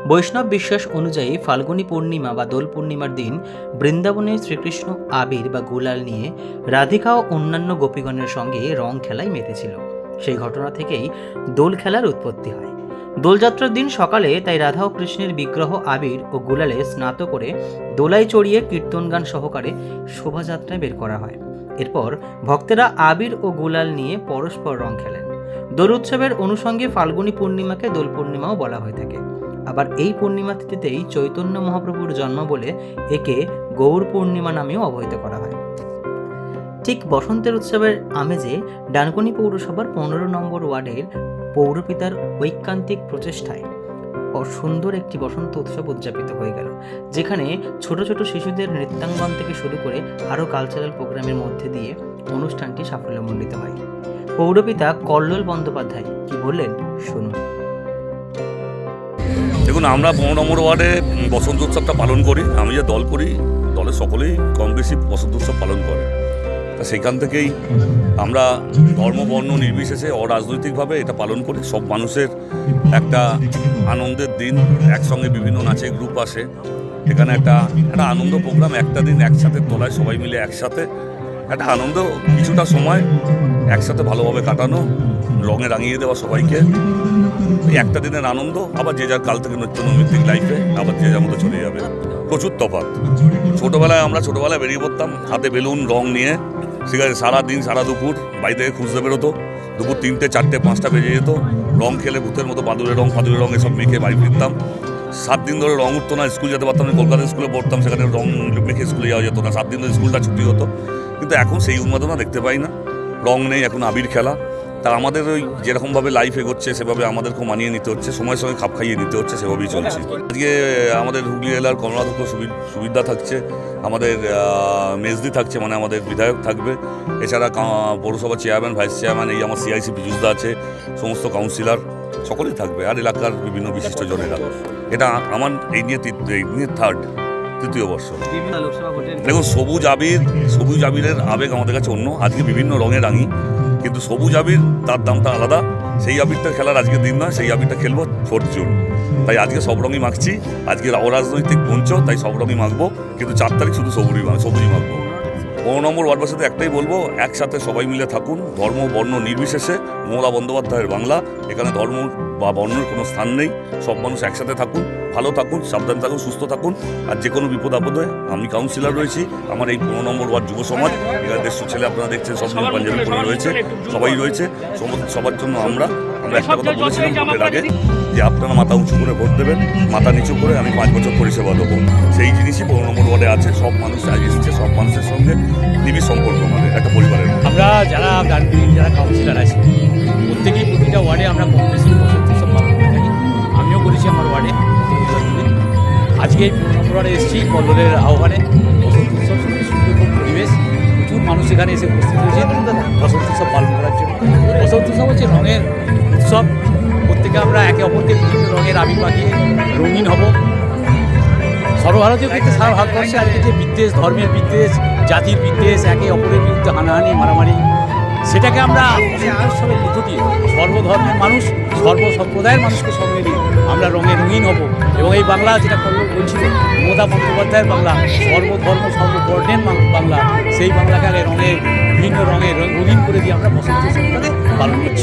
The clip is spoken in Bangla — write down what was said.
বৈষ্ণব বিশ্বাস অনুযায়ী ফাল্গুনী পূর্ণিমা বা দোল পূর্ণিমার দিন বৃন্দাবনে শ্রীকৃষ্ণ আবির বা গুলাল নিয়ে রাধিকা ও অন্যান্য গোপীগণের সঙ্গে রং খেলায় মেতেছিল। সেই ঘটনা থেকেই দোল খেলার উৎপত্তি হয়। দোলযাত্রার দিন সকালে তাই রাধা ও কৃষ্ণের বিগ্রহ আবির ও গুলালে স্নাত করে দোলায় চড়িয়ে কীর্তন গান সহকারে শোভাযাত্রায় বের করা হয়। এরপর ভক্তেরা আবির ও গুলাল নিয়ে পরস্পর রং খেলেন। দোল উৎসবের অনুষঙ্গে ফাল্গুনী পূর্ণিমাকে দোল পূর্ণিমাও বলা হয়ে থাকে। আবার এই পূর্ণিমা তিথিতেই চৈতন্য মহাপ্রভুর জন্ম বলে একে গৌর পূর্ণিমা নামেও অবহিত করা হয়। ঠিক বসন্তের উৎসবের আমেজে ডানকুনি পৌরসভার 15 নম্বর ওয়ার্ডের পৌরপিতার ঐকান্তিক প্রচেষ্টায় সুন্দর একটি বসন্ত উৎসব উদযাপিত হয়ে গেল, যেখানে ছোট ছোট শিশুদের নৃত্যাঙ্গন থেকে শুরু করে আরও কালচারাল প্রোগ্রামের মধ্যে দিয়ে অনুষ্ঠানটি সাফল্যমণ্ডিত হয়। পৌরপিতা কল্লোল বন্দ্যোপাধ্যায় কি বললেন শুনুন। দেখুন, আমরা 15 নম্বর ওয়ার্ডে বসন্ত উৎসবটা পালন করি। আমি যে দল করি, দলের সকলেই কম বেশি বসন্ত উৎসব পালন করে। তা সেখান থেকেই আমরা ধর্ম বর্ণ নির্বিশেষে অরাজনৈতিকভাবে এটা পালন করি। সব মানুষের একটা আনন্দের দিন, একসঙ্গে বিভিন্ন নাচের গ্রুপ আসে, এখানে একটা আনন্দ প্রোগ্রাম, একটা দিন একসাথে তোলায় সবাই মিলে একসাথে একটা আনন্দ, কিছুটা সময় একসাথে ভালোভাবে কাটানো, রঙে রাঙিয়ে দেওয়া সবাইকে, একটা দিনের আনন্দ। আবার যে যার কাল থেকে নৈমিত্তিক লাইফে আবার যে যার মতো চলে যাবে। প্রচুর তফাৎ। ছোটোবেলায় বেরিয়ে পড়তাম হাতে বেলুন রং নিয়ে, ঠিক আছে, সারাদিন সারা দুপুর বাড়ি থেকে খুঁজতে বেরোতো, দুপুর 3টে 4টে 5টা বেজে যেত, রং খেলে ভূতের মতো ফাদুরের রং এসব মেখে বাড়ি ফিরতাম। 7 দিন ধরে রং উঠতো না, স্কুল যেতে পারতাম না। কলকাতা স্কুলে পড়তাম, সেখানে রং মেখে স্কুলে যাওয়া যেত না, 7 দিন ধরে স্কুলটা ছুটি হতো। কিন্তু এখন সেই উন্মাদনা দেখতে পাই না, রং নেই, এখন আবির খেলা। তা আমাদের ওই যেরকমভাবে লাইফ এগোচ্ছে সেভাবে আমাদেরকেও মানিয়ে নিতে হচ্ছে, সময়ের সঙ্গে খাপ খাইয়ে নিতে হচ্ছে, সেভাবেই চলছে। আজকে আমাদের হুগলি জেলার কমলাধ্যক্ষ সুবিধা থাকছে, আমাদের মেজদি থাকছে, মানে আমাদের বিধায়ক থাকবে, এছাড়া পৌরসভা চেয়ারম্যান, ভাইস চেয়ারম্যান, এই আমার সিআইসি পিজুসদা আছে, সমস্ত কাউন্সিলর সকলেই থাকবে, আর এলাকার বিভিন্ন বিশিষ্ট জনেরা। এটা আমার এই নিয়ে তৃতীয় বর্ষ। দেখুন, সবুজ আবিরের আবেগ আমাদের কাছে অন্য। আজকে বিভিন্ন রঙে রাঙি, কিন্তু সবুজ আবির তার দামটা আলাদা। সেই আবিরটা খেলার আজকের দিন নয়, সেই আবিরটা খেলবো 4 জুন। তাই আজকে সব রঙই মাখছি, আজকের অরাজনৈতিক মঞ্চ, তাই সব রঙই মাখবো, কিন্তু 4 তারিখ শুধু সবুজই মাখবো। 15 নম্বর ওয়ার্ডবাসীতে একটাই বলবো, একসাথে সবাই মিলে থাকুন, ধর্ম বর্ণ নির্বিশেষে। মমতা বন্দ্যোপাধ্যায়ের বাংলা, এখানে ধর্ম বা বর্ণের কোনো স্থান নেই। সব মানুষ একসাথে থাকুন, ভালো থাকুন, সাবধান থাকুন, সুস্থ থাকুন। আর যে কোনো বিপদ আপদে আমি কাউন্সিলর রয়েছি, আমার এই 15 নম্বর ওয়ার্ড যুব সমাজ, এখানে 150 ছেলে আপনারা দেখছেন, সব নীল পাঞ্জাবি পরে রয়েছে, সবাই রয়েছে। সবার জন্য আমরা একটা কথা বলেছিলাম ভোটের আগে, যে আপনারা মাথা উঁচু করে ভোট দেবেন, মাথা নিচু করে আমি 5 বছর পরিষেবা দেবো। সেই জিনিসই 15 নম্বর ওয়ার্ডে আছে। সব মানুষ আগে এসেছে, সব মানুষের সঙ্গে নিবিড় সম্পর্ক, আমাদের একটা পরিবারের। আমরা যারা কাউন্সিলর আছি, প্রত্যেকেই প্রতিটা ওয়ার্ডে আমরা কম বেশি বসন্ত উৎসব পালন করে থাকি। আমিও করেছি আমার ওয়ার্ডে। আজকে এই 15 নম্বর ওয়ার্ডে এসেছি কল্লোলের আহ্বানে। বসন্ত উৎসব সুন্দর পরিবেশ, প্রচুর মানুষ এখানে এসে উপস্থিত হয়েছে বসন্ত উৎসব পালন করার জন্য। বসন্ত উৎসব হচ্ছে রঙের উৎসব। প্রত্যেকে আমরা একে অপরকে বিভিন্ন রঙের আবির মাখিয়ে রঙিন হব। সর্বভারতীয় ক্ষেত্রে সারা ভারতবর্ষে আজকে যে বিদ্বেষ, ধর্মের বিদ্বেষ, জাতির বিদ্বেষ, একে অপরের বিরুদ্ধে হানাহানি মারামারি, সেটাকে আমরা উৎসবের মধ্য দিয়ে সর্বধর্মের মানুষ, সর্বসম্প্রদায়ের মানুষকে সঙ্গে নিয়ে আমরা রঙে রঙিন হব। এবং এই বাংলা, যেটা কল্লোল বলছিল, মমতা বন্দ্যোপাধ্যায়ের বাংলা, সর্বধর্ম সর্ববর্ণের বাংলা, সেই বাংলাকে আগে বিভিন্ন রঙে রঙিন করে দিয়ে আমরা বসন্ত উৎসবটাকে পালন করছি।